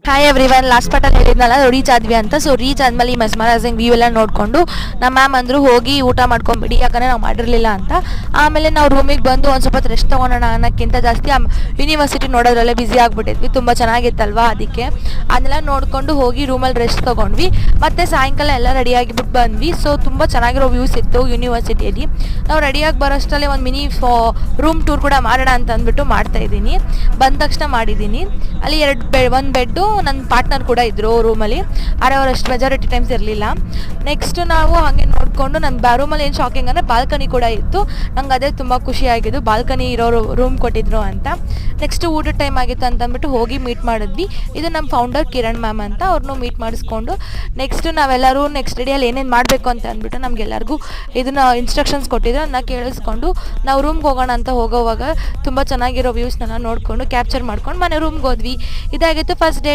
Hi everyone, last ಪಾರ್ಟಲ್ಲಿ ಹೇಳಿದ್ನಲ್ಲ reach ಆದ್ವಿ ಅಂತ. ಸೊ ರೀಚ್ ಆದ್ಮೇಲೆ ಈ ಮೆಸ್ಮರೈಸಿಂಗ್ ವ್ಯೂ ಎಲ್ಲ ನೋಡಿಕೊಂಡು ನಮ್ಮ ಮ್ಯಾಮ್ ಅಂದರು ಹೋಗಿ ಊಟ ಮಾಡ್ಕೊಂಬಿಡಿ, ಯಾಕಂದರೆ ನಾವು ಮಾಡಿರಲಿಲ್ಲ ಅಂತ. ಆಮೇಲೆ ನಾವು ರೂಮಿಗೆ ಬಂದು ಒಂದು ಸ್ವಲ್ಪ ರೆಸ್ಟ್ ತೊಗೊಳೋಣ ಅನ್ನೋಕ್ಕಿಂತ ಜಾಸ್ತಿ ಯೂನಿವರ್ಸಿಟಿ ನೋಡೋದ್ರಲ್ಲೇ ಬ್ಯುಸಿ ಆಗಿಬಿಟ್ಟಿದ್ವಿ. ತುಂಬ ಚೆನ್ನಾಗಿತ್ತಲ್ವಾ, ಅದಕ್ಕೆ ಅದನ್ನೆಲ್ಲ ನೋಡಿಕೊಂಡು ಹೋಗಿ ರೂಮಲ್ಲಿ ರೆಸ್ಟ್ ತೊಗೊಂಡ್ವಿ. ಮತ್ತು ಸಾಯಂಕಾಲ ಎಲ್ಲ ರೆಡಿಯಾಗಿಬಿಟ್ಟು ಬಂದ್ವಿ. ಸೊ ತುಂಬ ಚೆನ್ನಾಗಿರೋ ವ್ಯೂಸ್ ಇತ್ತು ಯೂನಿವರ್ಸಿಟಿಯಲ್ಲಿ. ನಾವು ರೆಡಿಯಾಗಿ ಬರೋಷ್ಟರಲ್ಲಿ ಒಂದು ಮಿನಿ ರೂಮ್ ಟೂರ್ ಕೂಡ ಮಾಡೋಣ ಅಂತ ಅಂದ್ಬಿಟ್ಟು ಮಾಡ್ತಾಯಿದ್ದೀನಿ. ಬಂದ ತಕ್ಷಣ ಮಾಡಿದ್ದೀನಿ. ಅಲ್ಲಿ ಒಂದು ಬೆಡ್ಡು, ನನ್ನ ಪಾರ್ಟ್ನರ್ ಕೂಡ ಇದ್ದರು ರೂಮಲ್ಲಿ. ಆದರೆ ಅವರಷ್ಟು ಮೆಜಾರಿಟಿ ಟೈಮ್ಸ್ ಇರಲಿಲ್ಲ. ನೆಕ್ಸ್ಟ್ ನಾವು ಹಾಗೆ ನೋಡಿಕೊಂಡು ನನ್ನ ರೂಮಲ್ಲಿ ಏನು ಶಾಕಿಂಗ್ ಅಂದರೆ ಬಾಲ್ಕನಿ ಕೂಡ ಇತ್ತು. ನಂಗೆ ಅದೇ ತುಂಬ ಖುಷಿಯಾಗಿದ್ದು, ಬಾಲ್ಕನಿ ಇರೋರು ರೂಮ್ ಕೊಟ್ಟಿದ್ರು ಅಂತ. ನೆಕ್ಸ್ಟ್ ಊಟದ ಟೈಮ್ ಆಗಿತ್ತು ಅಂತಂದ್ಬಿಟ್ಟು ಹೋಗಿ ಮೀಟ್ ಮಾಡಿದ್ವಿ. ಇದು ನಮ್ಮ ಫೌಂಡರ್ ಕಿರಣ್ ಮ್ಯಾಮ್ ಅಂತ, ಅವ್ರನ್ನೂ ಮೀಟ್ ಮಾಡಿಸ್ಕೊಂಡು ನೆಕ್ಸ್ಟ್ ನಾವೆಲ್ಲರೂ ನೆಕ್ಸ್ಟ್ ಡೇಯಲ್ಲಿ ಏನೇನು ಮಾಡಬೇಕು ಅಂತ ಅಂದ್ಬಿಟ್ಟು ನಮಗೆಲ್ಲರಿಗೂ ಇದನ್ನು ಇನ್ಸ್ಟ್ರಕ್ಷನ್ಸ್ ಕೊಟ್ಟಿದ್ರು. ಅದನ್ನ ಕೇಳಿಸ್ಕೊಂಡು ನಾವು ರೂಮ್ಗೆ ಹೋಗೋಣ ಅಂತ ಹೋಗೋವಾಗ ತುಂಬ ಚೆನ್ನಾಗಿರೋ ವ್ಯೂಸ್ನೆಲ್ಲ ನೋಡಿಕೊಂಡು ಕ್ಯಾಪ್ಚರ್ ಮಾಡ್ಕೊಂಡು ಮನೆ ರೂಮ್ಗೆ ಹೋದ್ವಿ. ಇದಾಗಿತ್ತು ಫಸ್ಟ್ ಡೇ.